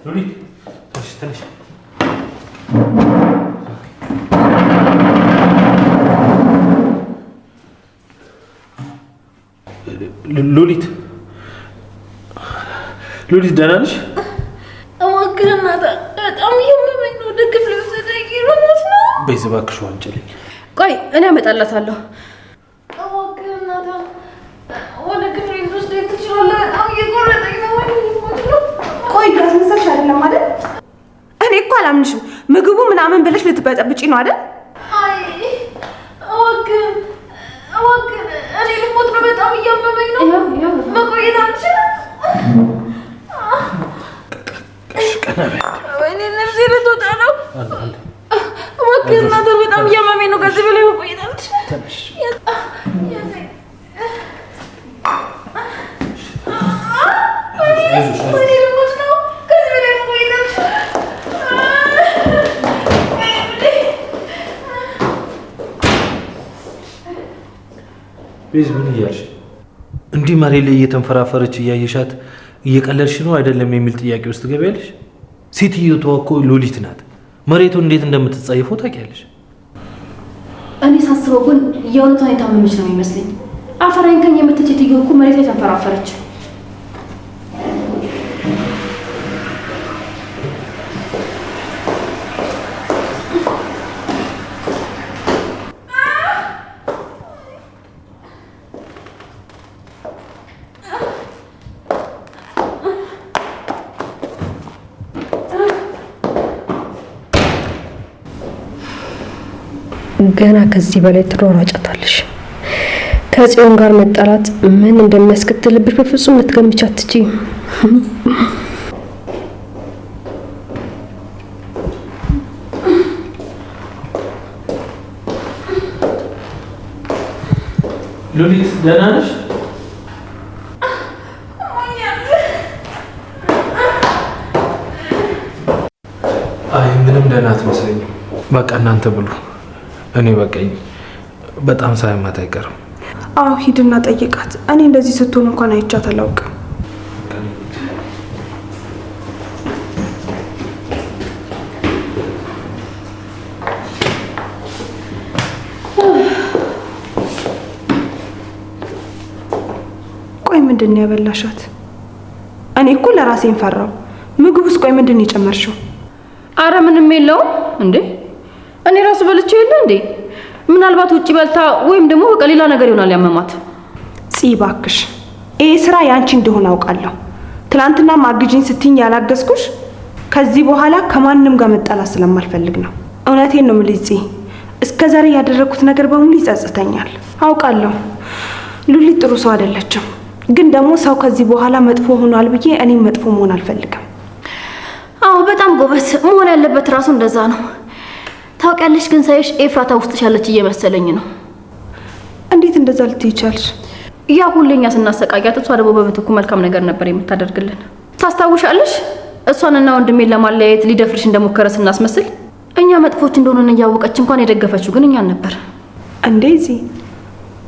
ሉሊት ትንሽ ሉሊት ደህና ነሽ? እባክህና በጣም እያመመኝ ነው። ወደ ክፍል ወሰደኝ ሮሞት ነው። በዚህ እባክሽ ዋንጭልኝ። ቆይ እኔ አመጣላታለሁ። እባክህና ወደ ክፍል ወስደኝ ትችላለህ? በጣም እየቆረጠኝ ነው። ቆይ ያስመሰልሽ አይደለም አይደል? እኔ እኮ አላምንሽም። ምግቡ ምናምን ብለሽ ልትበጠብጪ ነው አይደል? አይ እባክህ እኔ ልሞት ነው። በጣም እያመመኝ ነው። መቆየት አልችልም። ወይኔ ነፍሴ ልትወጣ ነው። እባክህ እናትህ በጣም እያመመኝ ነው። ከዚህ በላይ መቆየት አልችልም። ወይኔ ልሞት ነው። ከዚህ በላይ መቆየት አልችልም። ቤዝ ምን እያልሽ እንዲህ መሬት ላይ እየተንፈራፈረች እያየሻት እየቀለልሽ ነው አይደለም የሚል ጥያቄ ውስጥ ገቢያለሽ? ሴትዮዋ እኮ ሉሊት ናት። መሬቱን እንዴት እንደምትጸየፈው ታውቂያለሽ? እኔ ሳስበው ግን የእውነቷን የታመመች ነው የሚመስለኝ። አፈራኝ ከኝ የምትል ሴትዮ እኮ መሬት ላይ ተንፈራፈረች። ገና ከዚህ በላይ ትሯሯጫታለሽ። ከጽዮን ጋር መጣላት ምን እንደሚያስከትልብሽ በፍጹም ልትገምቺ አትችይም። ሉሊት ደህና ነሽ? አይ ምንም ደህና አትመስለኝም። በቃ እናንተ ብሉ። እኔ በቃኝ። በጣም ሳይማት አይቀርም። አዎ ሂድና ጠይቃት። እኔ እንደዚህ ስትሆን እንኳን አይቻት አላውቅም። ቆይ ምንድን ነው ያበላሻት? እኔ እኮ ለራሴን ፈራው። ምግቡስ ቆይ ምንድን ነው የጨመርሽው? አረ ምንም የለውም እንዴ። እኔ ራሱ በልቼ የለ እንዴ? ምናልባት ውጪ በልታ ወይም ደግሞ በቃ ሌላ ነገር ይሆናል ያመማት። እባክሽ ይሄ ስራ ያንቺ እንደሆነ አውቃለሁ። ትላንትና ማግጂኝ ስትይኝ ያላገዝኩሽ ከዚህ በኋላ ከማንም ጋር መጣላት ስለማልፈልግ ነው። እውነቴን ነው የምልሽ። እስከዛሬ ያደረኩት ነገር በሙሉ ይጸጽተኛል። አውቃለሁ ሉሊት ጥሩ ሰው አይደለችም፣ ግን ደግሞ ሰው ከዚህ በኋላ መጥፎ ሆኗል ብዬ እኔም መጥፎ መሆን አልፈልግም። አዎ በጣም ጎበዝ መሆን ያለበት ራሱ እንደዛ ነው። ታውቂያለሽ ግን ሳይሽ ኤፍራታ ውስጥሽ ያለች እየመሰለኝ ነው። እንዴት እንደዛ ልትይ ቻልሽ? ያ ሁሌኛ ስናሰቃያት እሷ ደግሞ በምትኩ መልካም ነገር ነበር የምታደርግልን። ታስታውሻለሽ? እሷንና ወንድሜን ለማለያየት ሊደፍርሽ እንደሞከረ ስናስመስል እኛ መጥፎች እንደሆነን እያወቀች እንኳን የደገፈችው ግን እኛን ነበር። እንደዚህ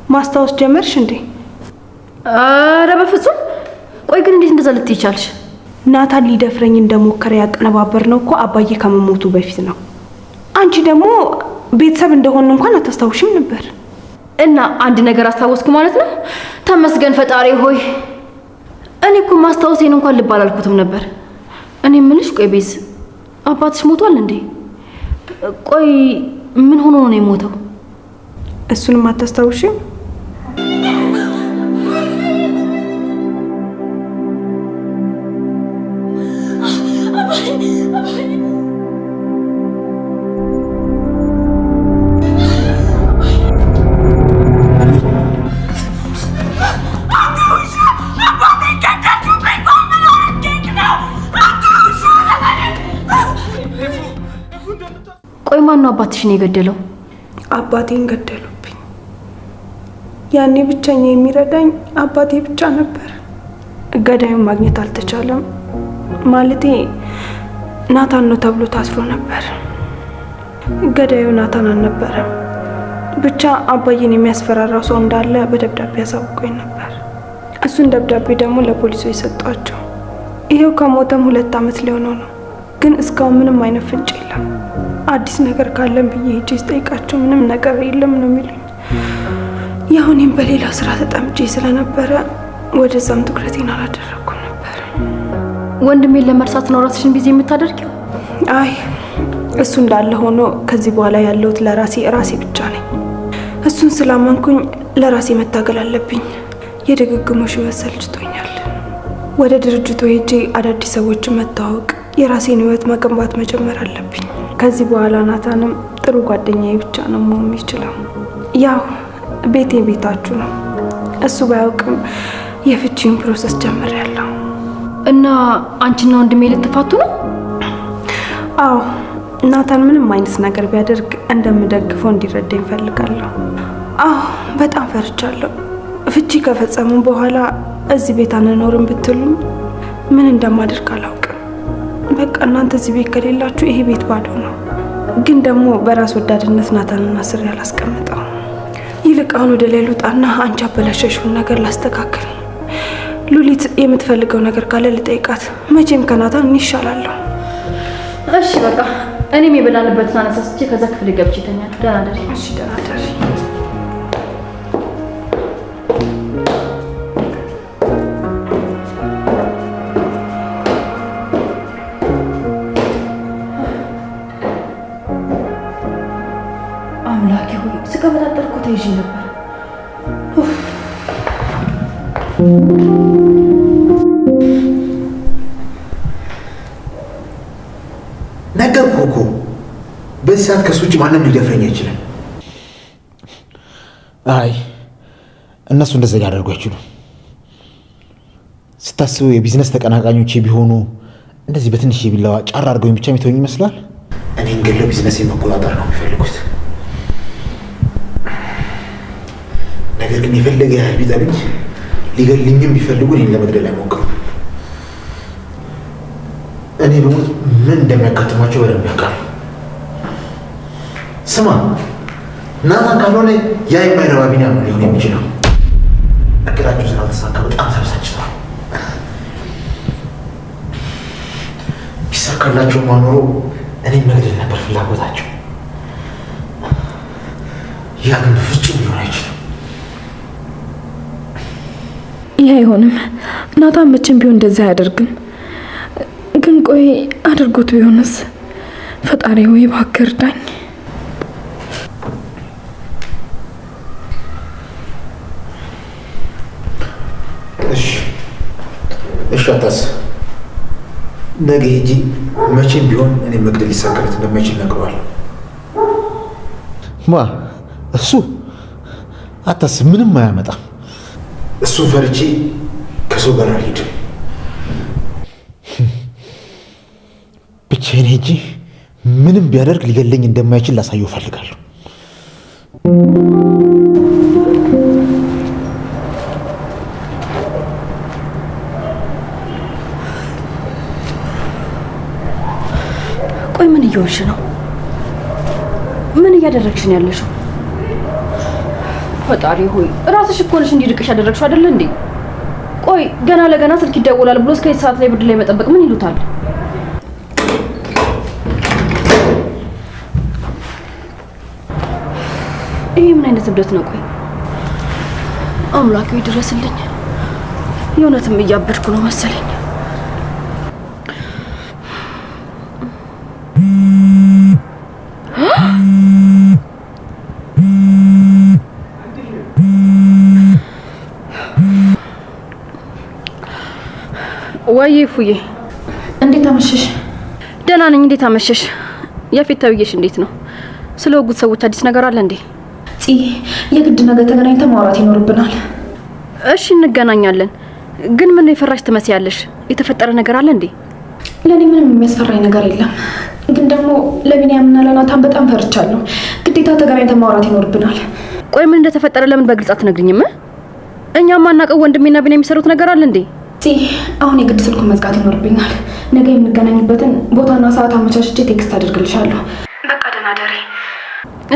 ማስታወስ ጀመርሽ እንዴ? አረ በፍጹም። ቆይ ግን እንዴት እንደዛ ልትይ ቻልሽ? ናታን ሊደፍረኝ እንደሞከረ ያቀነባበር ነው እኮ አባዬ ከመሞቱ በፊት ነው። አንቺ ደግሞ ቤተሰብ እንደሆነ እንኳን አታስታውሽም ነበር። እና አንድ ነገር አስታወስኩ ማለት ነው። ተመስገን ፈጣሪ ሆይ። እኔ እኮ ማስታወሴን እንኳን ልብ አላልኩትም ነበር። እኔ ምንሽ ቆይ ቤዝ አባትሽ ሞቷል እንዴ? ቆይ ምን ሆኖ ነው የሞተው? እሱንም አታስታውሽም? ቆይ ማን ነው አባትሽን የገደለው? አባቴን ገደሉብኝ። ያኔ ብቸኛ የሚረዳኝ አባቴ ብቻ ነበር። ገዳዩን ማግኘት አልተቻለም። ማለቴ ናታን ነው ተብሎ ታስሮ ነበር። ገዳዩ ናታን አልነበረም። ብቻ አባዬን የሚያስፈራራው ሰው እንዳለ በደብዳቤ ያሳውቀኝ ነበር። እሱን ደብዳቤ ደግሞ ለፖሊሶች ሰጧቸው። ይሄው ከሞተም 2 ዓመት ሊሆነው ነው። ግን እስካሁን ምንም አይነት ፍንጭ የለም። አዲስ ነገር ካለን ብዬ ሄጄ ስጠይቃቸው ምንም ነገር የለም ነው የሚሉኝ። ያው እኔም በሌላ ስራ ተጠምጄ ስለነበረ ወደዛም ትኩረቴን አላደረኩም ነበር። ወንድሜን ለመርሳት ነው ራስሽን ቢዚ የምታደርጊው? አይ እሱ እንዳለ ሆኖ ከዚህ በኋላ ያለሁት ራሴ ብቻ ነኝ። እሱን ስላመንኩኝ ለራሴ መታገል አለብኝ። የድግግሞሽ ህይወት ሰልችቶኛል። ወደ ድርጅቱ ሄጄ አዳዲስ ሰዎችን መተዋወቅ፣ የራሴን ህይወት መገንባት መጀመር አለብኝ። ከዚህ በኋላ ናታንም ጥሩ ጓደኛዬ ብቻ ነው መሆን የሚችለው። ያው ቤቴ ቤታችሁ ነው። እሱ ባያውቅም የፍቺውን ፕሮሰስ ጀምሬያለሁ። እና አንቺና ወንድሜ ልትፋቱ ነው? አዎ፣ ናታን ምንም አይነት ነገር ቢያደርግ እንደምደግፈው እንዲረዳኝ እፈልጋለሁ። አዎ፣ በጣም ፈርቻለሁ። ፍቺ ከፈጸሙ በኋላ እዚህ ቤት አንኖርም ብትሉኝ ምን እንደማደርግ አላውቅም። በቃ እናንተ እዚህ ቤት ከሌላችሁ ይሄ ቤት ባዶ ነው። ግን ደግሞ በራስ ወዳድነት ናታንና ስር ያላስቀምጠው። ይልቅ አሁን ወደ ላይ ልውጣና አንቺ አበላሸሽውን ነገር ላስተካክል። ሉሊት የምትፈልገው ነገር ካለ ልጠይቃት። መቼም ከናታን ይሻላለሁ። እሺ በቃ እኔም የበላንበትን አነሳስቼ ከዛ ክፍል ገብቼ እተኛለሁ። ደህና ደሪ። እሺ ደህና ደሪ። አምላኬ ሆይ ስቀበጣጠር እኮ ተይዤ ነበር። ነገርኩህ እኮ በዚህ ሰዓት ከሱ ውጭ ማንም ሊደፍረኝ አይችልም። አይ እነሱ እንደዛ ሊያደርጉ አይችሉም። ስታስበው የቢዝነስ ተቀናቃኞቼ ቢሆኑ እንደዚህ በትንሽ ቢላዋ ጫር አድርገውኝ ብቻ የሚተውኝ ይመስላል። እኔን ገለው ቢዝነሴን መቆጣጠር ነው የሚፈልጉት። ነገር ግን የፈለገ ያህል ቢጠሉኝ ሊገልኝም ቢፈልጉ እኔን ለመግደል አይሞክሩም። እኔ በሞት ምን እንደሚያጋጥማቸው በደንብ ያውቃሉ። ስማ ናታን ካልሆነ ያ የማይረባ ቢኒያም ነው ሊሆን የሚችለው። እቅዳቸው ስላልተሳካ በጣም ተበሳጭተዋል። ቢሳካላቸው ማኖሮ እኔን መግደል ነበር ፍላጎታቸው። ያ ግን በፍጹም ሊሆን አይችልም። ይህ አይሆንም። ናታን መቼም ቢሆን እንደዚህ አያደርግም። ግን ቆይ አድርጎት ቢሆንስ? ፈጣሪ ወይ እባክህ እርዳኝ። እሺ አታስብ። ነገ ሂጂ መቼም ቢሆን እኔ መግደል ሊሳካለት እንደማይችል ነግረዋለሁ። ማ እሱ አታስብ፣ ምንም አያመጣም። እሱን ፈርቼ ከሰው ጋር አልሄድም። ብቻዬን ሄጄ ምንም ቢያደርግ ሊገለኝ እንደማይችል ላሳየው እፈልጋለሁ። ቆይ ምን እየሆንሽ ነው? ምን እያደረግሽ ነው ያለሽው? ፈጣሪ ሆይ ራስሽ እኮ ነሽ እንዲርቅሽ ያደረግሽው አይደል እንዴ? ቆይ ገና ለገና ስልክ ይደውላል ብሎ እስከ ሰዓት ላይ ብርድ ላይ መጠበቅ ምን ይሉታል? ይሄ ምን አይነት እብደት ነው? ቆይ አምላኬ ይድረስልኝ። የእውነትም እያበድኩ ነው መሰለኝ። ወይ ፉዬ እንዴት አመሸሽ? ደህና ነኝ። እንዴት አመሸሽ? የፊት ተብዬሽ እንዴት ነው? ስለ ወጉት ሰዎች አዲስ ነገር አለ እንዴ? የግድ ነገር ተገናኝተን ማውራት ይኖርብናል። እሺ እንገናኛለን። ግን ምን የፈራሽ ትመስያለሽ? የተፈጠረ ነገር አለ እንዴ? ለኔ ምንም የሚያስፈራኝ ነገር የለም። ግን ደግሞ ለቢኒያምና ለናታን በጣም ፈርቻለሁ። ግዴታ ተገናኝተን ማውራት ይኖርብናል። ቆይ ምን እንደተፈጠረ ለምን በግልጽ አትነግሪኝም? እኛም ማናውቀው ወንድሜና ቢኒ የሚሰሩት ነገር አለ እንዴ? አሁን የግድ ስልኩን መዝጋት ይኖርብኛል። ነገ የምንገናኝበትን ቦታና ሰዓት አመቻችቼ ቴክስት አድርግልሻለሁ። በቃ ደህና ደሪ።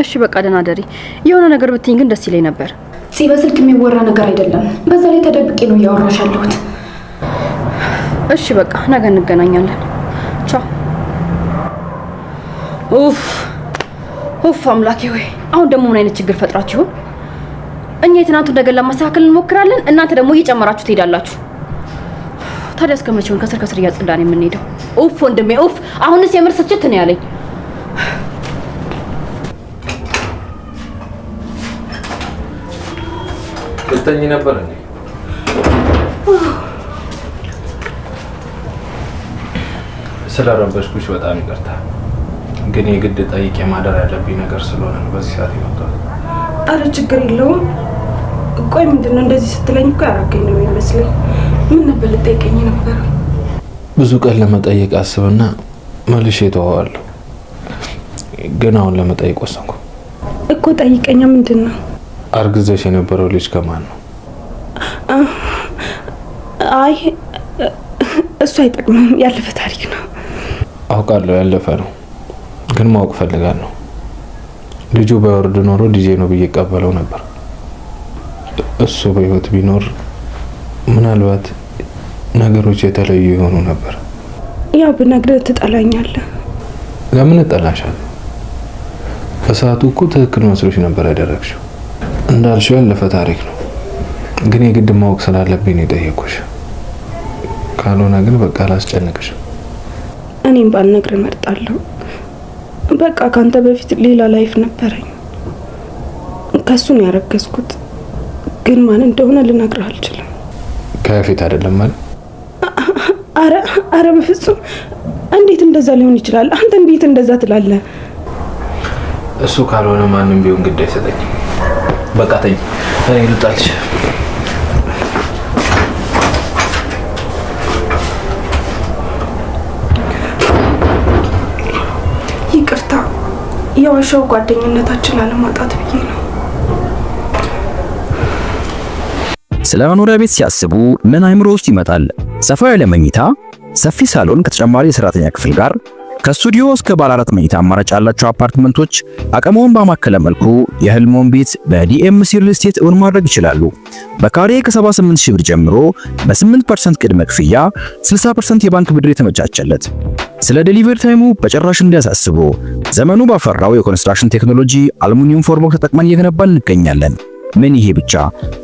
እሺ በቃ ደህና ደሪ። የሆነ ነገር ብትይኝ ግን ደስ ይለኝ ነበር። በስልክ የሚወራ ነገር አይደለም። በዛ ላይ ተደብቄ ነው እያወራሽ ያለሁት። እሺ በቃ ነገ እንገናኛለን። ቻው። ኡፍ አምላኬ ወይ አሁን ደግሞ ምን አይነት ችግር ፈጥራችሁ ይሆን? እኛ የትናንቱ ነገር ለማስተካከል እንሞክራለን፣ እናንተ ደግሞ እየጨመራችሁ ትሄዳላችሁ። ታዲያ እስከ መቼውን ከስር ከስር እያጸዳን የምንሄደው? ኡፍ ወንድሜ ኡፍ። አሁንስ የምር ስልችት ነው ያለኝ። ልተኝ ነበር እንዴ? ስለረበሽኩሽ በጣም ይቅርታ። ግን የግድ ጠይቄ ማደር ያለብኝ ነገር ስለሆነ ነው በዚህ ሰዓት የመጣሁት። አረ ችግር የለውም። ቆይ ምንድነው እንደዚህ ስትለኝ እኮ ያረገኝ ነው የሚመስለኝ። ምን ነበር ልጠይቀኝ ነበር? ብዙ ቀን ለመጠየቅ አስብና መልሼ እተወዋለሁ። ግን አሁን ለመጠየቅ ወሰንኩ እኮ። ጠይቀኛ። ምንድነው? አርግዘሽ የነበረው ልጅ ከማን ነው? አይ እሱ አይጠቅምም፣ ያለፈ ታሪክ ነው። አውቃለሁ ያለፈ ነው፣ ግን ማወቅ ፈልጋለሁ። ልጁ ባይወርድ ኖሮ ልጄ ነው ብዬ እቀበለው ነበር። እሱ በህይወት ቢኖር ምናልባት ነገሮች የተለዩ ይሆኑ ነበር። ያው ብነግርህ ትጠላኛለህ። ለምን እጠላሻለሁ? በሰዓቱ እኮ ትክክል መስሎሽ ነበር ያደረግሽው። እንዳልሽው ያለፈ ታሪክ ነው፣ ግን የግድ ማወቅ ስላለብኝ ነው የጠየኩሽ። ካልሆነ ግን በቃ አላስጨንቅሽም። እኔም ባልነግርህ እመርጣለሁ። በቃ ካንተ በፊት ሌላ ላይፍ ነበረኝ። ከሱ ነው ያረገዝኩት፣ ግን ማን እንደሆነ ልነግርህ አልችልም። ከፊት አይደለም ማለት? አረ በፍጹም። እንዴት እንደዛ ሊሆን ይችላል? አንተ እንዴት እንደዛ ትላለህ? እሱ ካልሆነ ማንም ቢሆን ግድ አይሰጠኝም። በቃ ተኝ፣ እኔ ልጣልሽ። ይቅርታ፣ የዋሻው ጓደኝነታችን ላለማጣት ብዬ ነው። ስለ መኖሪያ ቤት ሲያስቡ ምን አይምሮ ውስጥ ይመጣል? ሰፋ ያለ መኝታ፣ ሰፊ ሳሎን ከተጨማሪ የሰራተኛ ክፍል ጋር ከስቱዲዮ እስከ ባለ 4 መኝታ አማራጭ ያላቸው አፓርትመንቶች አቅመውን ባማከለ መልኩ የህልሞን ቤት በዲኤምሲ ሪል ስቴት እውን ማድረግ ይችላሉ። በካሬ ከ78 ሺህ ብር ጀምሮ በ8% ቅድመ ክፍያ 60% የባንክ ብድር የተመቻቸለት። ስለ ዴሊቨሪ ታይሙ በጭራሽ እንዲያሳስቡ ዘመኑ ባፈራው የኮንስትራክሽን ቴክኖሎጂ አሉሚኒየም ፎርምወርክ ተጠቅመን እየገነባን እንገኛለን። ምን ይሄ ብቻ!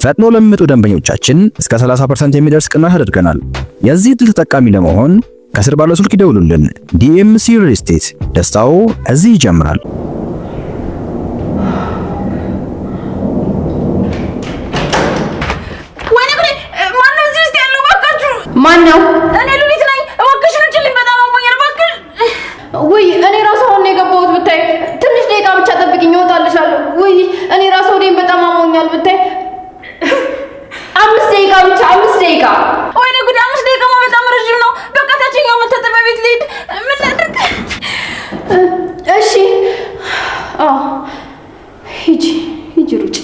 ፈጥኖ ለሚመጡ ደንበኞቻችን እስከ 30% የሚደርስ ቅናሽ አድርገናል። የዚህ ዕድል ተጠቃሚ ለመሆን ከስር ባለው ስልክ ይደውሉልን። ዲኤምሲ ሪል ስቴት፣ ደስታው እዚህ ይጀምራል። ማን ነው? እኔ ሉሊት ነኝ። እባክሽ ልጅልኝ፣ በጣም አሞኛል። እባክሽ። ውይ እኔ ራሱ አሁን የገባሁት ብታይ። ትንሽ ደቂቃ ብቻ ጠብቂኝ፣ እወጣልሻለሁ። ውይ እኔ ራሱ ወዴን በጣም አሞኛል ብታይ። 5 ደቂቃ ብቻ፣ 5 ደቂቃ። ወይኔ ጉድ! 5 ደቂቃ በጣም ረጅም ነው። በቃ ታችኛው መታጠቢያ ቤት ልሂድ። ምን ላድርግ? እሺ። አዎ ሂጂ፣ ሂጂ፣ ሩጪ።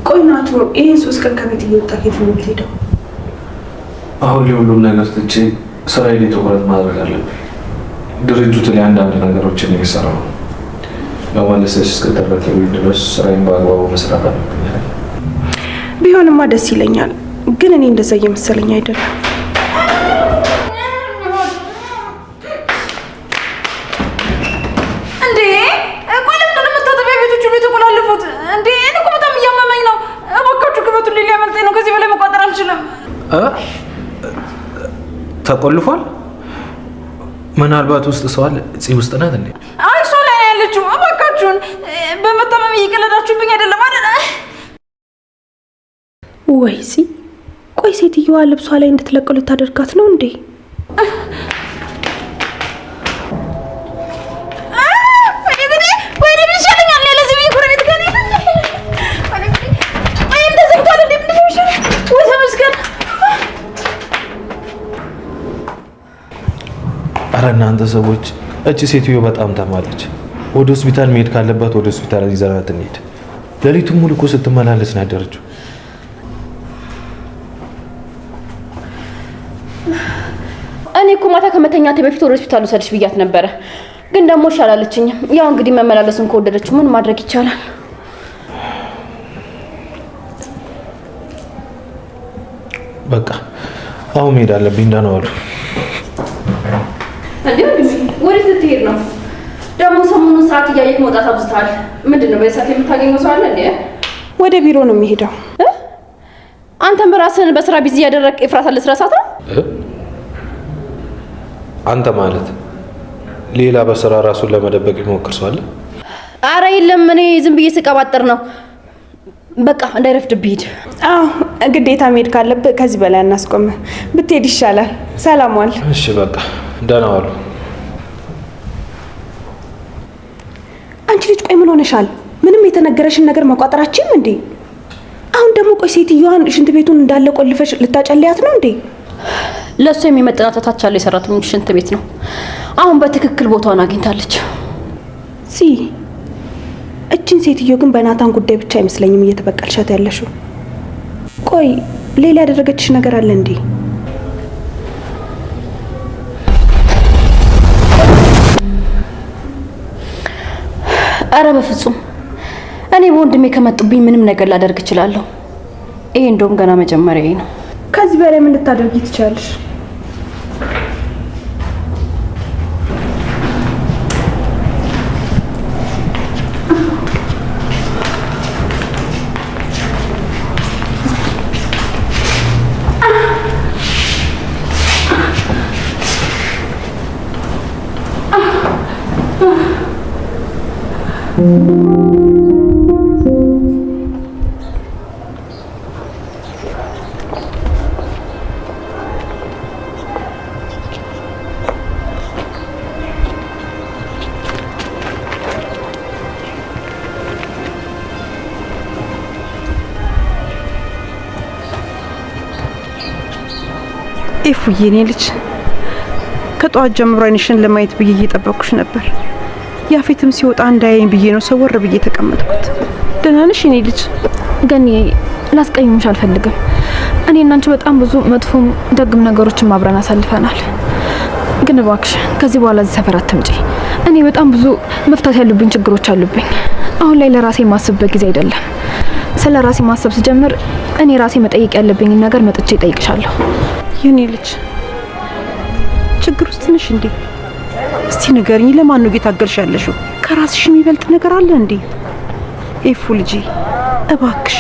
ቆይ ናቱ፣ ይሄን 3 ቀን ከቤት እየወጣ ከየት ነው የምትሄደው? አሁን ሁሉም ነገር ትቼ ስራዬ ላይ ትኩረት ማድረግ አለብኝ። ድርጅቱ ላይ አንዳንድ ነገሮችን እየሰራሁ ነው። ለማለሰሽ እስከተረከቡ ድረስ ስራዬን በአግባቡ መስራት አለብኝ። ቢሆንማ ደስ ይለኛል፣ ግን እኔ እንደዛ እየመሰለኝ አይደለም። እንዴ ቆይ ለምንድን ነው መታጠቢያ ቤቶቹ የተቆላለፉት? እንዴ እኔ እኮ በጣም እያመመኝ ነው። እባካችሁ ክፈቱልኝ፣ ሊያመልጠኝ ነው። ከዚህ በላይ መቋጠር አልችልም። ተቆልፏል? ምናልባት ውስጥ ሰው አለ። እዚህ ውስጥ ናት እንዴ? አይ እሷ ላይ ነው ያለችው። እባካችሁን በመታመም እየቀለዳችሁብኝ አይደለም አይደል? ወይዚ ቆይ ሴትዮዋ ልብሷ ላይ እንድትለቅሉ ታደርጋት ነው እንዴ? አረ እናንተ ሰዎች፣ እቺ ሴትዮ በጣም ታማለች። ወደ ሆስፒታል መሄድ ካለባት ወደ ሆስፒታል ይዘናት እንሂድ። ሌሊቱን ሙሉ እኮ ስትመላለስ ነው ያደረችው። እኔ እኮ ማታ ከመተኛቴ በፊት ወደ ሆስፒታል ወሰድሽ ብያት ነበረ፣ ግን ደግሞ ሻላለችኝም። ያው እንግዲህ መመላለሱን ከወደደችው ምን ማድረግ ይቻላል? በቃ አሁን መሄድ አለብኝ። ደህና ዋሉ። እንዴ ወዴት ልትሄድ ነው ደግሞ? ሰሞኑን ሰዓት እያየህ መውጣት አብዝተሃል። ምንድነው በሰዓት የምታገኘው ሰው አለ እንዴ? ወደ ቢሮ ነው የሚሄደው። አንተም በራስህን በስራ ቢዚ ያደረክ ኤፍራታ ልትረሳት ነው? አንተ ማለት ሌላ በስራ ራሱን ለመደበቅ ይሞክር ሰው አለ? አረ የለም፣ እኔ ዝም ብዬ ስቀባጥር ነው። በቃ እንዳይረፍድብህ ሂድ። አዎ ግዴታ መሄድ ካለብህ ከዚህ በላይ እናስቆም። ብትሄድ ይሻላል። ሰላም ዋል። እሺ በቃ ደህና ዋሉ። አንቺ ልጅ ቆይ ምን ሆነሻል? ምንም የተነገረሽን ነገር መቋጠራችን እንዴ? አሁን ደግሞ ቆይ ሴትዮዋን ሽንት ቤቱን እንዳለ ቆልፈሽ ልታጨልያት ነው እንዴ? ለእሱ የሚመጥናት ታች ያለው የሰራተኞች ሽንት ቤት ነው። አሁን በትክክል ቦታውን አግኝታለች። እችን ሴትዮ ግን በናታን ጉዳይ ብቻ አይመስለኝም እየተበቀልሻት ያለሽው። ቆይ ሌላ ያደረገችሽ ነገር አለ እንዴ? አረ በፍጹም። እኔ በወንድሜ ከመጡብኝ ምንም ነገር ላደርግ እችላለሁ። ይሄ እንደውም ገና መጀመሪያዬ ነው። ከዚህ በላይ ምን ልታደርጊ ትችላለሽ? ኢፉዬ የኔ ልጅ ከጧት ጀምሮ አይንሽን ለማየት ብዬ እየጠበቅኩሽ ነበር። ያፌትም ሲወጣ እንዳያየኝ ብዬ ነው ሰወር ብዬ ተቀመጥኩት። ደህና ነሽ የኔ ልጅ? ገኒ ላስቀይምሽ አልፈልግም። እኔ እና አንቺ በጣም ብዙ መጥፎም ደግም ነገሮችን ማብረን አሳልፈናል። ግን እባክሽ ከዚህ በኋላ እዚህ ሰፈር አትምጪ። እኔ በጣም ብዙ መፍታት ያሉብኝ ችግሮች አሉብኝ። አሁን ላይ ለራሴ ማስብበት ጊዜ አይደለም። ስለ ራሴ ማሰብ ስጀምር እኔ ራሴ መጠየቅ ያለብኝ ነገር መጥቼ እጠይቅሻለሁ። የኔ ልጅ ችግር ውስጥ ነሽ እንዴ? እስቲ ንገሪኝ፣ ለማን ነው እየታገልሽ ያለሽው? ከራስሽ የሚበልጥ ነገር አለ እንዴ? ኤፉ ልጄ እባክሽ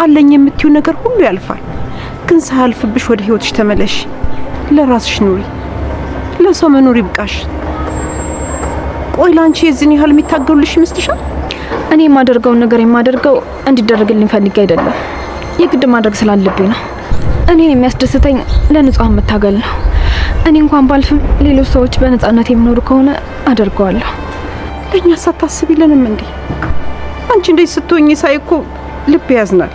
አለኝ የምትዩ ነገር ሁሉ ያልፋል። ግን ሳያልፍብሽ ወደ ህይወትሽ ተመለሽ። ለራስሽ ኑሪ፣ ለሰው መኖር ይብቃሽ። ቆይ ላንቺ የዚህን ያህል የሚታገሉልሽ ይመስልሻል? እኔ የማደርገውን ነገር የማደርገው እንዲደረግልኝ ፈልጌ አይደለም፣ የግድ ማድረግ ስላለብኝ ነው። እኔን የሚያስደስተኝ ለንጹሃን መታገል ነው። እኔ እንኳን ባልፍም ሌሎች ሰዎች በነጻነት የሚኖሩ ከሆነ አደርገዋለሁ። ለኛ ሳታስቢልንም እንዴ? አንቺ እንደዚህ ስትሆኚ ሳይ እኮ ልብ ያዝናል።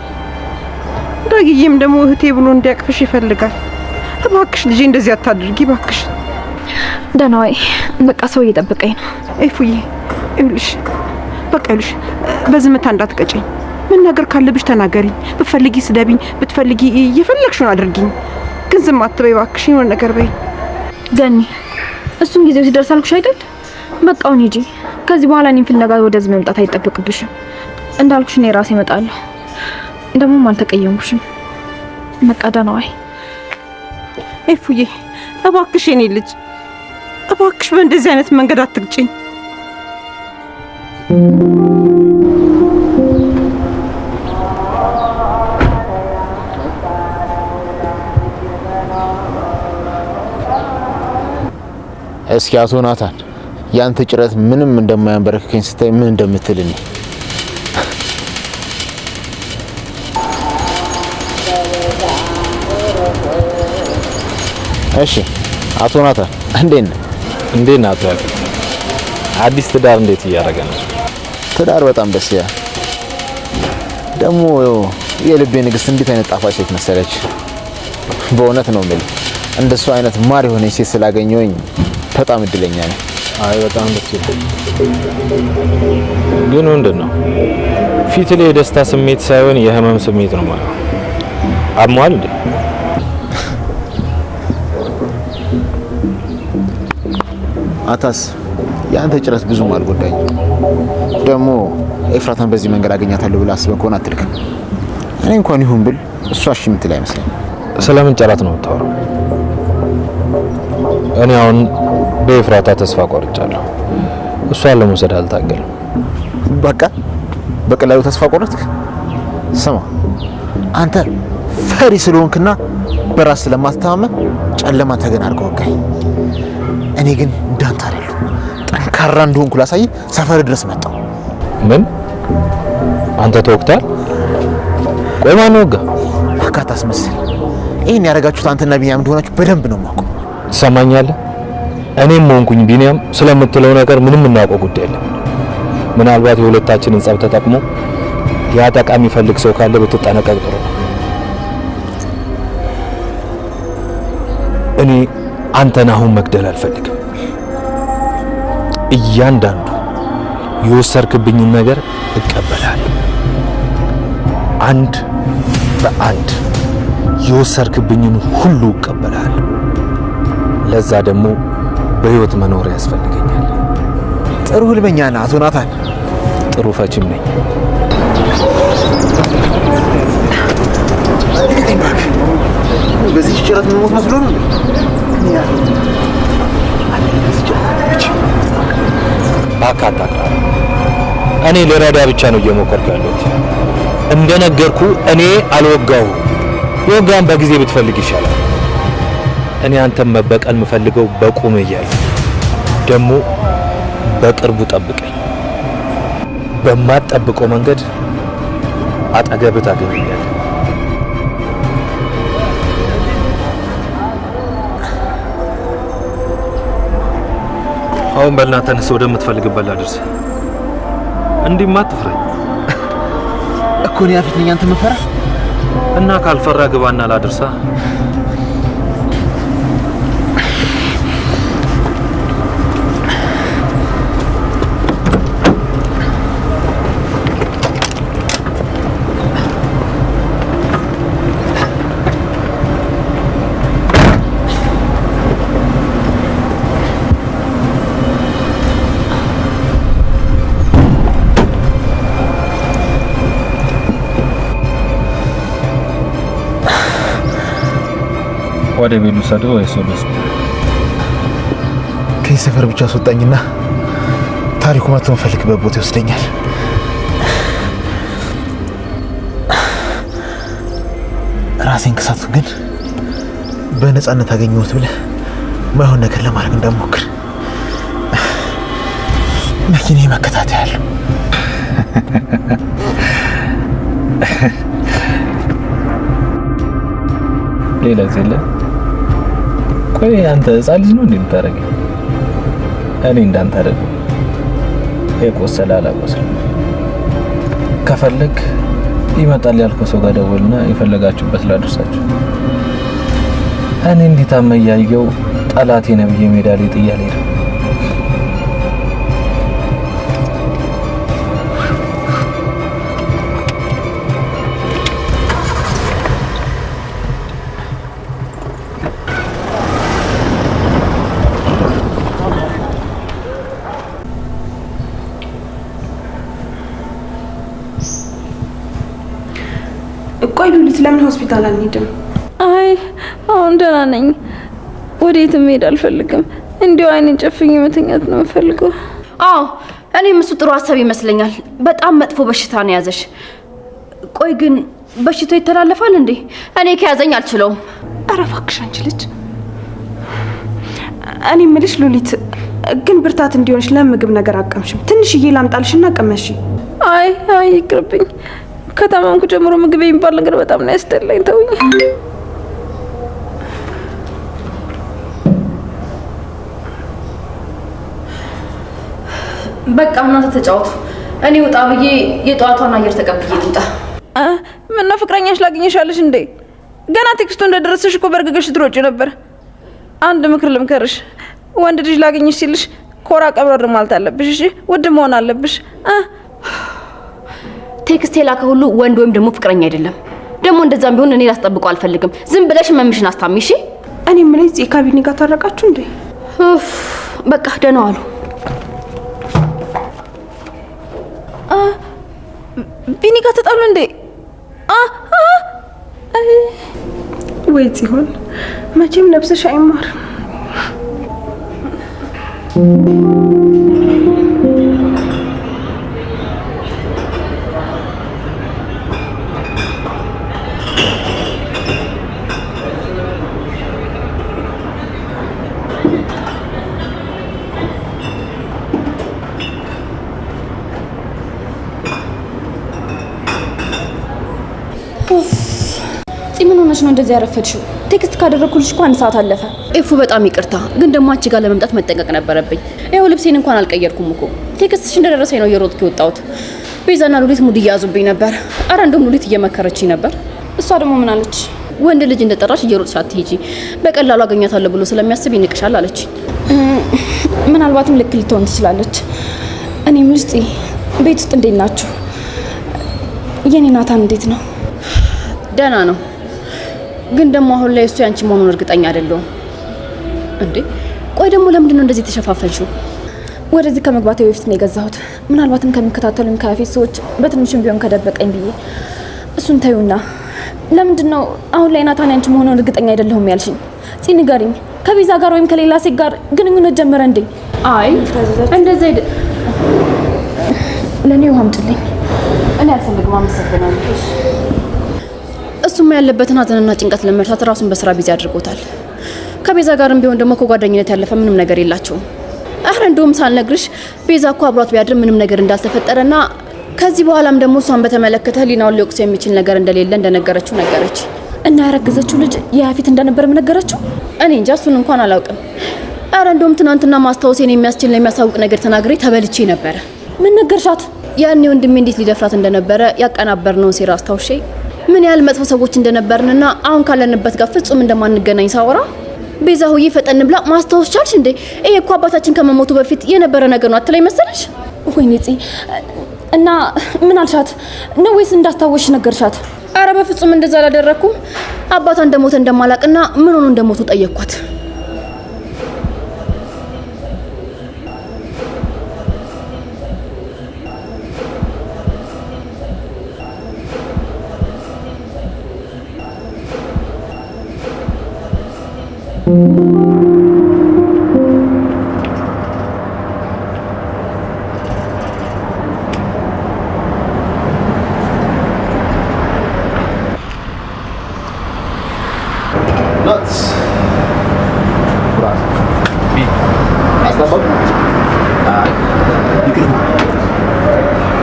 ዳግዬም ደግሞ እህቴ ብሎ እንዲያቅፍሽ ይፈልጋል። እባክሽ ልጄ እንደዚህ አታድርጊ እባክሽ። ደህና ዋይ። በቃ ሰው እየጠበቀኝ ነው። ኤፉዬ ይኸውልሽ፣ በቃ ይኸውልሽ፣ በዝምታ እንዳትቀጭኝ። መናገር ካለብሽ ተናገሪኝ። ብትፈልጊ ስደቢኝ፣ ብትፈልጊ የፈለግሽውን አድርጊኝ። ግን ዝም አትበይ እባክሽ፣ የሆነ ነገር በይ። ገኒ እሱም ጊዜው ሲደርስ አልኩሽ አይደል? በቃ አሁን ሂጂ። ከዚህ በኋላ እኔን ፍለጋ ወደዚህ መምጣት አይጠበቅብሽም። እንዳልኩሽ እኔ ራሴ እመጣለሁ። ደግሞም አልተቀየምኩሽም። በቃ ደህና ዋይ። ኤፉዬ እባክሽ የኔ ልጅ እባክሽ በእንደዚህ አይነት መንገድ አትግጭኝ። እስኪ አቶ ናታን ያንተ ጭረት ምንም እንደማያንበረክከኝ ስታይ ምን እንደምትልኝ። እሺ አቶ ናታን እንዴት ነህ? እንዴት ናት? አዲስ ትዳር እንዴት እያደረገ ነው? ትዳር በጣም ደስ ይላል። ደግሞ የልቤ ንግስት እንዴት አይነት ጣፋጭ ሴት መሰለች። በእውነት ነው የምልህ እንደሱ አይነት ማር የሆነች ሴት ስላገኘሁኝ በጣም እድለኛ ነኝ። አይ በጣም ደስ ይላል። ግን ምንድነው ፊት ላይ የደስታ ስሜት ሳይሆን የህመም ስሜት ነው ማለት አሟል እንዴ? አታስ ያንተ ጭረት ብዙም አልጎዳኝ። ደግሞ ኤፍራታን በዚህ መንገድ አገኛታለሁ ብለህ አስበህ ከሆነ አትልክም። እኔ እንኳን ይሁን ብል እሷ እሺ የምትል አይመስለኝም። ስለምን ጨራት ነው የምታወራው? እኔ አሁን በኤፍራታ ተስፋ ቆርጫለሁ። እሷን ለመውሰድ አልታገልም። በቃ በቀላሉ ተስፋ ቆረጥክ? ስማ አንተ ፈሪ ስለሆንክና በራስ ስለማትተማመን ጨለማ ተገን አድርገው ወጋኝ። እኔ ግን እንዳንተ አይደለሁ። ጠንካራ እንደሆንኩ ላሳይ ሰፈር ድረስ መጣሁ። ምን? አንተ ተወቅታል? ቆይ ማን ወጋ? አታስመስል። ይሄን ያደረጋችሁት አንተና ቢኒያም እንደሆናችሁ በደንብ ነው የማውቀው። ትሰማኛለህ? እኔም ሆንኩኝ ቢኒያም ስለምትለው ነገር ምንም እናውቀው ጉዳይ የለም። ምናልባት የሁለታችንን ጸብ ተጠቅሞ ሊያጠቃ የሚፈልግ ሰው ካለ ብትጠነቀቅ ጥሩ ነው። እኔ አንተን አሁን መግደል አልፈልግም። እያንዳንዱ የወሰርክብኝን ነገር እቀበላለሁ። አንድ በአንድ የወሰርክብኝን ሁሉ እቀበላለሁ። ለዛ ደግሞ በህይወት መኖር ያስፈልገኛል። ጥሩ ህልመኛ ነህ አቶ ናታን። ጥሩ ፈችም ነኝ። በዚህ ጭረት ሞት መስሎ ነው። ባካታ እኔ ለረዳ ብቻ ነው እየሞከርኩ ያለሁት። እንደነገርኩ እኔ አልወጋው። ወጋን በጊዜ ብትፈልግ ይሻላል። እኔ አንተም መበቀል የምፈልገው በቁም እያለ ደግሞ በቅርቡ ጠብቀኝ። በማትጠብቀው መንገድ አጠገብህ ታገኘኛለህ። አሁን በልና ተነስ፣ ወደምትፈልግበት ላድርስ። እንዲህማ አትፍረኝ እኮ ነው ያፊት ነኝ አንተ መፈራ እና ካልፈራ ግባና ላድርሳ። ወደ ቤት ልውሰድህ ወይስ ወደስ? ከዚህ ሰፈር ብቻ አስወጣኝና ታሪኩ መጥቶ የምፈልግበት ቦታ ይወስደኛል። ራሴን ከሳቱ ግን በነፃነት አገኘሁት ብለህ ማይሆን ነገር ለማድረግ እንዳትሞክር። መኪናዬ መከታተያ አለው። ሌላ ዘለ ቆይ አንተ ህፃን ልጅ ነው እንደምታረገኝ? እኔ እንዳንተ አይደለም። የቆሰለ አላቆስል። ከፈለክ ይመጣል ያልከው ሰው ጋር ደውልና የፈለጋችሁበት ላድርሳችሁ። እኔ እንዴት አመያየው ጠላቴ ነብዬ ሜዳ ላይ ጥያለሁ ይላል። ቆይ ሉሊት፣ ለምን ሆስፒታል አንሄድም? አይ አሁን ደህና ነኝ። ወዴትም መሄድ አልፈልግም። እንዲሁ አይኔን ጨፍኝ መተኛት ነው የምፈልገው። አዎ እኔም እሱ ጥሩ ሀሳብ ይመስለኛል። በጣም መጥፎ በሽታ ነው ያዘሽ። ቆይ ግን በሽታው ይተላለፋል እንዴ? እኔ ከያዘኝ አልችለውም። ኧረ እባክሽ አንቺ ልጅ። እኔ የምልሽ ሉሊት፣ ግን ብርታት እንዲሆንሽ ለምግብ ነገር አቀምሽም? ትንሽዬ ላምጣልሽና ቀመሽ። አይ ይቅርብኝ። ከተማንኩ ጀምሮ ምግብ የሚባል ነገር በጣም ነው ያስጠላኝ። ተውኝ። በቃ እናንተ ተጫወቱ። እኔ ወጣ ብዬ የጠዋቷን አየር ተቀብዬ ልምጣ። ምነው ፍቅረኛሽ ላገኘሻለሽ እንዴ? ገና ቴክስቱ እንደደረሰሽ እኮ በርግገሽ ትሮጪ ነበር። አንድ ምክር ልምከርሽ። ወንድ ልጅ ላገኘሽ ሲልሽ ኮራ ቀብረር ማለት አለብሽ። እሺ ውድ መሆን አለብሽ። ቴክስት የላከ ሁሉ ወንድ ወይም ደግሞ ፍቅረኛ አይደለም። ደግሞ እንደዛም ቢሆን እኔ ላስጠብቀው አልፈልግም። ዝም ብለሽ መምሽን አስታሚ። እሺ እኔ የምልሽ እዚህ ካቢኔ ጋር ታረቃችሁ እንዴ? በቃ ደህና ዋሉ። ቢኒ ጋር ተጣሉ እንዴ? ወይ ጽዮን መቼም ነፍስሽ አይማር። ምን ሆነሽ ነው እንደዚህ ያረፈድሽው? ቴክስት ካደረኩልሽ እኮ 1 ሰዓት አለፈ። ኤፉ በጣም ይቅርታ፣ ግን ደግሞ አንቺ ጋር ለመምጣት መጠንቀቅ ነበረብኝ። ይኸው ልብሴን እንኳን አልቀየርኩም እኮ። ቴክስትሽ እንደደረሰኝ ነው እየሮጥኩ የወጣሁት። ቤዛና ሉሊት ሙድ እያያዙብኝ ነበር። አረ እንደውም ሉሊት እየመከረችኝ ነበር። እሷ ደግሞ ምን አለች? ወንድ ልጅ እንደጠራሽ እየሮጥሽ አትሄጂ፣ በቀላሉ አገኛታለሁ ብሎ ስለሚያስብ ይንቅሻል አለች። ምናልባትም ልክ ልትሆን ትችላለች። እኔም ልጅ ቤት ውስጥ እንዴት ናችሁ? የኔ ናታን እንዴት ነው? ደህና ነው፣ ግን ደግሞ አሁን ላይ እሱ ያንቺ መሆኑን እርግጠኛ አይደለሁም። እንዴ ቆይ ደግሞ ለምንድን ነው እንደዚህ ተሸፋፈንሽው? ወደዚህ ከመግባቴ በፊት ነው የገዛሁት። ምናልባትም ከሚከታተሉኝ ከፊት ሰዎች በትንሽም ቢሆን ከደበቀኝ ብዬ። እሱን ተዩና፣ ለምንድን ነው አሁን ላይ ናታን ያንቺ መሆኑን እርግጠኛ አይደለሁም ያልሽኝ? ጽ ንገሪኝ፣ ከቤዛ ጋር ወይም ከሌላ ሴት ጋር ግንኙነት ጀመረ እንዴ? አይ እንደዛ ለኔ ውሃ አምጪልኝ። እኔ አልፈልግም፣ አመሰግናለሁ። እሱማ ያለበትን ሀዘንና ጭንቀት ለመርሳት ራሱን በስራ ቢዚ አድርጎታል። ከቤዛ ጋርም ቢሆን ደግሞ ከጓደኝነት ያለፈ ምንም ነገር የላቸውም። አረ እንደውም ሳልነግርሽ ቤዛ እኮ አብሯት ቢያድር ምንም ነገር እንዳልተፈጠረና ከዚህ በኋላም ደግሞ እሷን በተመለከተ ሊናውን ሊወቅስ የሚችል ነገር እንደሌለ እንደነገረችው ነገረች። እና ያረገዘችው ልጅ የያፊት እንደነበር ምን ነገረችው? እኔ እንጃ፣ እሱን እንኳን አላውቅም። አረ እንደውም ትናንትና ማስታወሴን የሚያስችል የሚያሳውቅ ነገር ተናግሬ ተበልቼ ነበረ። ምን ነገርሻት? ያኔ ወንድሜ እንዴት ሊደፍራት እንደነበረ ያቀናበርነውን ሴራ አስታውሼ ምን ያህል መጥፎ ሰዎች እንደነበርንና አሁን ካለንበት ጋር ፍጹም እንደማንገናኝ ሳወራ ቤዛ ሆዬ ፈጠን ብላ ማስታወስ ቻልሽ እንዴ? ይሄ እኮ አባታችን ከመሞቱ በፊት የነበረ ነገር ነው አትለኝ መሰለሽ? ወይኔ ጽ እና ምን አልሻት ነው ወይስ እንዳስታወሽ ነገርሻት? አረ በፍጹም እንደዛ አላደረኩም። አባቷ እንደሞተ እንደማላቅና ምን ሆኖ እንደሞቱ ጠየቅኳት።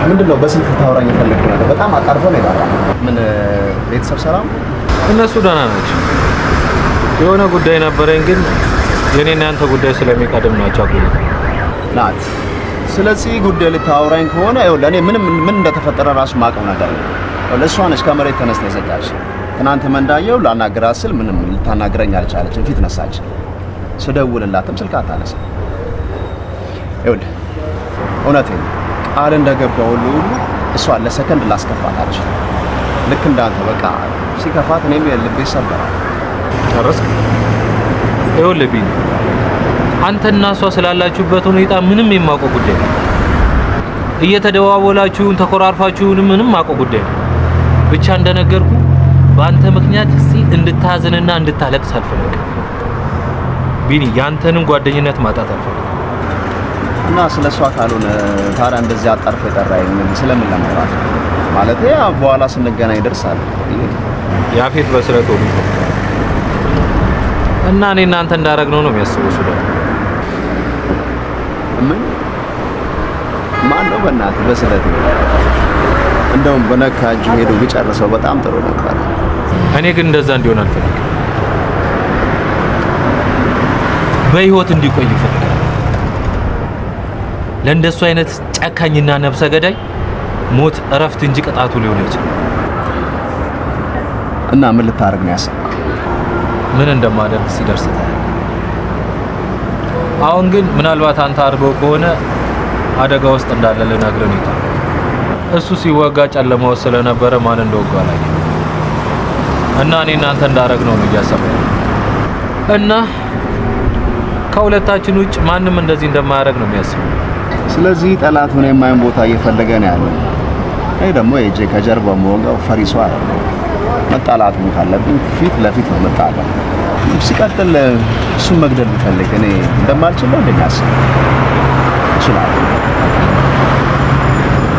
ምንድነው በስልክ ታወራኝ የፈለግከው ነገር? በጣም አጣርፎ ነው የጠራው። ምን ቤተሰብ ሰላም? እነሱ ደህና ናቸው። የሆነ ጉዳይ ነበረኝ፣ ግን የኔና ያንተ ጉዳይ ስለሚቀድም ናቸው አቁ ናት። ስለዚህ ጉዳይ ልታወራኝ ከሆነ ይኸው ለኔ ምን እንደተፈጠረ ራሱ ማቀው ነገር ነው። ለእሷ ነች ከመሬት ተነስታ የዘጋች። ትናንት መንዳየው ላናግራት ስል ምንም ልታናግረኝ አልቻለችም። ፊት ነሳች። ስደውልላትም ስልክ አታነሳም። ይኸውልህ እውነቴን ቃል እንደገባው ሁሉ እሷን ለሰከንድ ላስከፋት አልችልም። ልክ እንዳንተ በቃ ሲከፋት እኔም ልቤ ይሰበራል። ጨረስክ? ይኸውልህ ቢኒ፣ አንተና እሷ ስላላችሁበት ሁኔታ ምንም የማውቀው ጉዳይ ነው። እየተደዋወላችሁን ተኮራርፋችሁን ምንም የማውቀው ጉዳይ ነው። ብቻ እንደነገርኩ በአንተ ምክንያት እንድታዝንና እንድታለቅስ አልፈልግም። ቢኒ፣ ያንተንም ጓደኝነት ማጣት አልፈልግም። እና ስለሷ ካልሆነ ታዲያ እንደዚህ አጣርፎ የጠራኝ ስለምን ለማውራት ማለት በኋላ ስንገናኝ ደርሳል። ያፌት በስለት ሆኖ እና እኔ እናንተ እንዳረግነው ነው የሚያስበው እሱ ደግሞ። ምን ማን ነው በእናትህ በስለት? እንደውም በነካ እጁ ሄዶ ቢጨርሰው በጣም ጥሩ ነበር። እኔ ግን እንደዛ እንዲሆን አልፈልግም። በህይወት እንዲቆይ ይፈልጋል። ለእንደሱ አይነት ጨካኝና ነፍሰ ገዳይ ሞት እረፍት እንጂ ቅጣቱ ሊሆን አይችልም። እና ምን ልታረግ ነው ያሰብከው? ምን እንደማደርግ ሲደርስ ታያለህ። አሁን ግን ምናልባት አንተ አድርገው ከሆነ አደጋ ውስጥ እንዳለ ልነግርህ ነው። እሱ ሲወጋ ጨለማ ውስጥ ስለነበረ ማን እንደወጋው አላየም። እና እኔ እናንተ እንዳረግነው ነው እያሰብኩ እና ከሁለታችን ውጭ ማንም እንደዚህ እንደማያደርግ ነው የሚያስበው። ስለዚህ ጠላት ሆነ የማይን ቦታ እየፈለገ ነው ያለው። እኔ ደግሞ የጄ ከጀርባ መወጋው ፈሪሷ አይደለም። መጣላቱን ካለብኝ ፊት ለፊት ነው መጣላት። ሲቀጥል እሱን መግደል ቢፈልግ እኔ እንደማልችል ነው እንደሚያስብ እችላለሁ።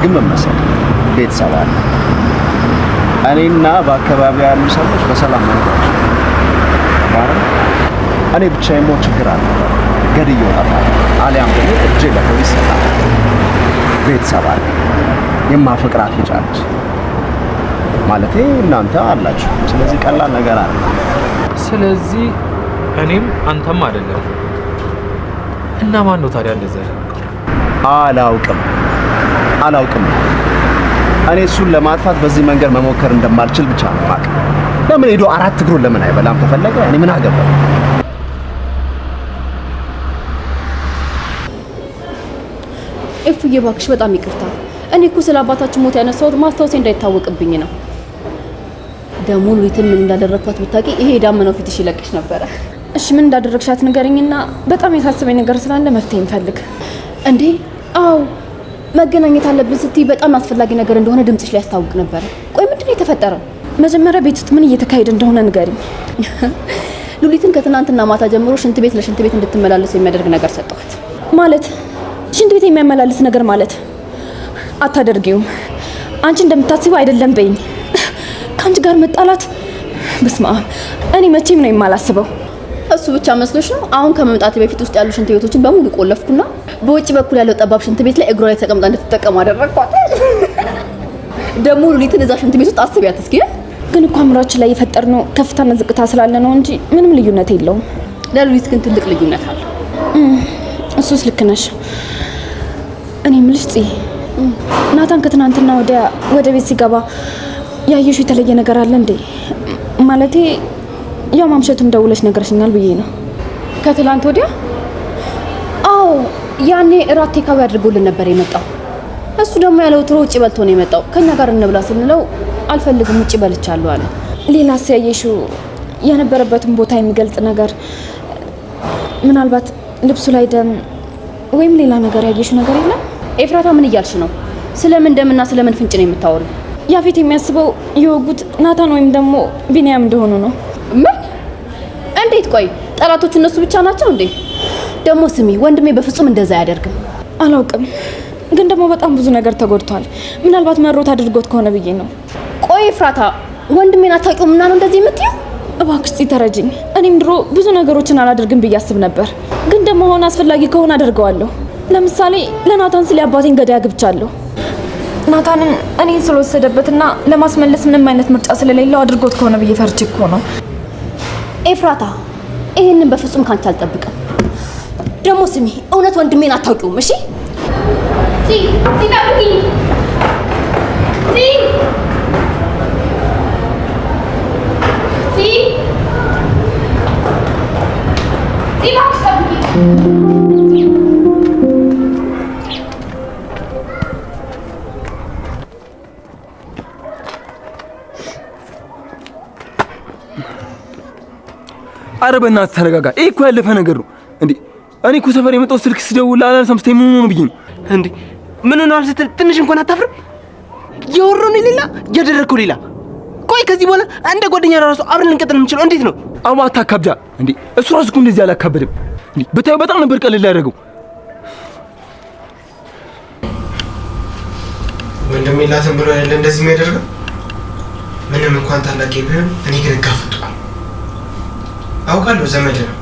ግን መመሰል ቤተሰብ አለ። እኔና በአካባቢ ያሉ ሰዎች በሰላም መኖር ማለት እኔ ብቻዬን ሞት ችግር አለ ገድዬው እጠፋለሁ፣ አሊያም ደግሞ እጄ ለፖሊስ እሰጣለሁ። ቤተሰብ አለ፣ የማፈቅራት ልጅ አለች ማለቴ እናንተ አላችሁ። ስለዚህ ቀላል ነገር አለ። ስለዚህ እኔም አንተም አይደለም እና ማን ነው ታዲያ እንደዛ ያደረገው? አላውቅም። እኔ እሱን ለማጥፋት በዚህ መንገድ መሞከር እንደማልችል ብቻ ነው የማውቀው። ለምን ሄዶ 4 እግሩን ለምን አይበላም? ተፈለገ እኔ ምን አገባኝ? እፉዬ እባክሽ በጣም ይቅርታ። እኔ እኮ ስለ አባታችን ሞት ያነሳሁት ማስታወሴ እንዳይታወቅብኝ ነው። ደግሞ ሉሊትን ምን እንዳደረግኳት ብታውቂ ይሄ ዳመናው ፊትሽ ይለቅሽ ነበረ። እሺ ምን እንዳደረግሻት ንገረኝና በጣም የታሰበኝ ነገር ስላለ መፍትሄ እንፈልግ። እንዴ አዎ መገናኘት አለብን ስትይ በጣም አስፈላጊ ነገር እንደሆነ ድምጽሽ ላይ ያስታውቅ ነበር። ቆይ ምንድነው የተፈጠረው? መጀመሪያ ቤት ውስጥ ምን እየተካሄደ እንደሆነ ንገሪኝ። ሉሊትን ከትናንትና ማታ ጀምሮ ሽንት ቤት ለሽንት ቤት እንድትመላለስ የሚያደርግ ነገር ሰጠኋት። ማለት ሽንት ቤት የሚያመላልስ ነገር ማለት? አታደርጊውም። አንቺ እንደምታስቢው አይደለም በይኝ። ከአንቺ ጋር መጣላት በስመ አብ፣ እኔ መቼም ነው የማላስበው። እሱ ብቻ መስሎሽ ነው? አሁን ከመምጣቴ በፊት ውስጥ ያሉ ሽንት ቤቶችን በሙሉ ቆለፍኩና በውጭ በኩል ያለው ጠባብ ሽንት ቤት ላይ እግሯ ላይ ተቀምጣ እንድትጠቀም አደረግኳት። ደግሞ ሉሊትን እዛ ሽንት ቤት ውስጥ አስቢያት እስኪ። ግን እኮ አእምሯችን ላይ የፈጠርነው ከፍታና ዝቅታ ስላለ ነው እንጂ ምንም ልዩነት የለውም። ለሉሊት ግን ትልቅ ልዩነት አለው። እሱስ ልክ ነሽ። እኔ የምልሽ ጽ ናታን ከትናንትና ወደ ቤት ሲገባ ያየሽው የተለየ ነገር አለ እንዴ? ማለቴ ያው ማምሸቱን ደውለሽ ነገርሽኛል ብዬ ነው። ከትላንት ወዲያ? አዎ ያኔ እራት ቴካዊ አድርጎልን ነበር የመጣው። እሱ ደግሞ ያለው ትሮ ውጭ በልቶ ነው የመጣው። ከኛ ጋር እንብላ ስንለው አልፈልግም ውጭ በልቻለሁ አለ። ሌላስ ያየሽው የነበረበትን ቦታ የሚገልጽ ነገር? ምናልባት ልብሱ ላይ ደም ወይም ሌላ ነገር ያየሽው ነገር የለም? ኤፍራታ ምን እያልሽ ነው? ስለምን ደምና ስለምን ፍንጭ ነው የምታወሪው? ያፌት የሚያስበው የወጉት ናታን ወይም ደግሞ ቢኒያም እንደሆኑ ነው። ምን? እንዴት? ቆይ ጠላቶቹ እነሱ ብቻ ናቸው እንዴ? ደግሞ ስሚ፣ ወንድሜ በፍጹም እንደዛ አያደርግም። አላውቅም፣ ግን ደግሞ በጣም ብዙ ነገር ተጎድቷል። ምናልባት መሮት አድርጎት ከሆነ ብዬ ነው። ቆይ ኤፍራታ፣ ወንድሜን አታውቂውም እና ነው እንደዚህ የምትይው? እባክሽ ተረጅኝ። እኔም ድሮ ብዙ ነገሮችን አላደርግም ብዬ አስብ ነበር፣ ግን ደግሞ አሁን አስፈላጊ ከሆነ አደርገዋለሁ። ለምሳሌ ለናታን ስለ አባቴን ገዳይ አግብቻለሁ። ናታንን እኔን ስለወሰደበትና ለማስመለስ ምንም አይነት ምርጫ ስለሌለው አድርጎት ከሆነ ብዬ ፈርቼ እኮ ነው። ኤፍራታ፣ ይሄንን በፍጹም ካንቺ አልጠብቅም። ደግሞ ስሚ፣ እውነት ወንድሜን አታውቂውም? እሺ አረ በእናትህ ተረጋጋ። ይሄ እኮ ያለፈ ነገር ነው እንዴ። እኔ እኮ ሰፈር የመጣው ስልክ ስደውል አላነሳም ስትይ ምን ሆነ ብዬ ነው እንዴ። ምን ሆነ ስትል ትንሽ እንኳን አታፍርም? የወሮን ሌላ ያደረከው ሌላ። ቆይ ከዚህ በኋላ እንደ ጓደኛ ራሱ አብረን ልንቀጥል የምንችለው እንዴት ነው? አማ አታካብዳ እንዴ። እሱ ራሱ እኮ እንደዚህ አላካበደም እንዴ። ብታየው በጣም ነበር ቀለል ያደረገው። ወንድሜ ላተን ብሎ ያለ እንደዚህ የሚያደርገው ምንም እንኳን ታላቅ ቢሆን እኔ ግን እጋፈጠዋለሁ። አውቃለሁ ዘመድ ነው፣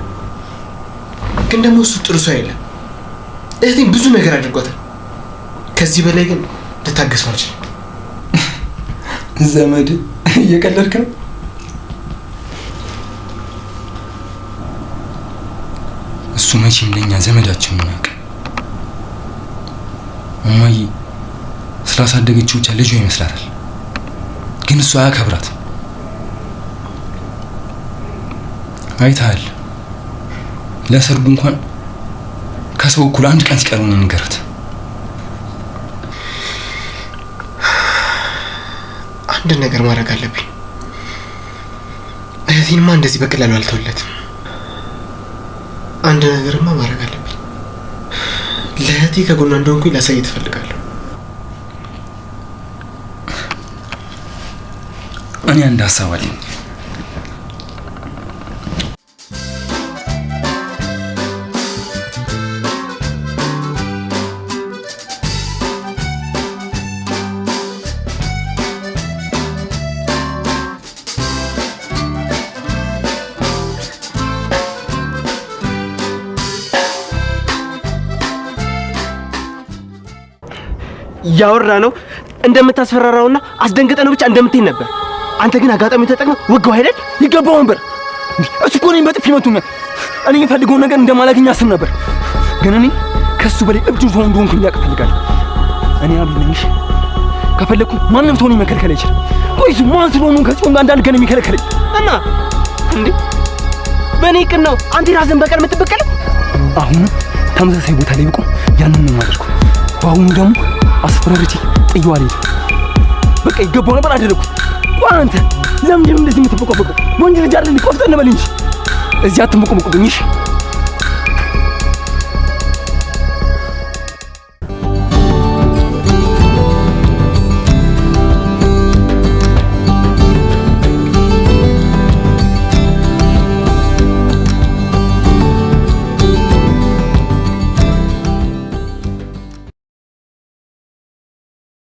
ግን ደግሞ እሱ ጥሩ ሰው አይደለም። እህቴን ብዙ ነገር አድርጓታል። ከዚህ በላይ ግን ልታገሰው አልችልም። ዘመድ እየቀለድክ ነው? እሱ መቼም ለኛ ዘመዳችን ነው። እማዬ ስላሳደገችው ብቻ ልጇ ይመስላታል፣ ግን እሱ አያከብራት። አይተሃል፣ ለሰርጉ እንኳን ከሰው እኩል አንድ ቀን ሲቀረው ነው የነገራት። አንድ ነገር ማድረግ አለብኝ። እህቴንማ እንደዚህ በቀላሉ አልተውለትም። አንድ ነገርማ ማድረግ አለብኝ። ለእህቴ ከጎኗ እንደሆንኩኝ ላሳየት እፈልጋለሁ። እኔ አንድ ሀሳብ አለኝ። ያወራ ነው እንደምታስፈራራውና አስደንግጠነው ብቻ እንደምትይ ነበር። አንተ ግን አጋጣሚው ተጠቅመህ ወጋው አይደል? ይገባው ነበር። እሱ እኮ እኔን በጥፊ መቱኝ። እኔ የምፈልገውን ነገር እንደማላገኝ አስብ ነበር። ግን እኔ ከሱ በላይ እብድ ሰው እንደሆንኩ እንዲያውቅ እፈልጋለሁ። እኔ አብይ ነኝ። ከፈለኩ ማንም ሰው እኔን መከልከል አይችልም። ቆይ እሱ ማን ስለሆነ ከጽዮን ጋር እንዳልገናኝ ነው የሚከለክለኝ? እና እንዴ በእኔ ቅን ነው አንተ ራስን በቀል የምትበቀለው? አሁን ተመሳሳይ ቦታ ላይ ብቆም ያንን ነው የማደርገው። በአሁኑ ደግሞ አስፈራርቼ ጥዬው አልሄድም። በቃ ይገባው ነበር አደረኩት። አንተ ለምንድን ነው እንደዚህ የምትበቀበቀው? ወንጀል ልጅ አይደል? ቆፍጠን በል እንጂ እዚህ አትሞቁሙቁብኝ። እሺ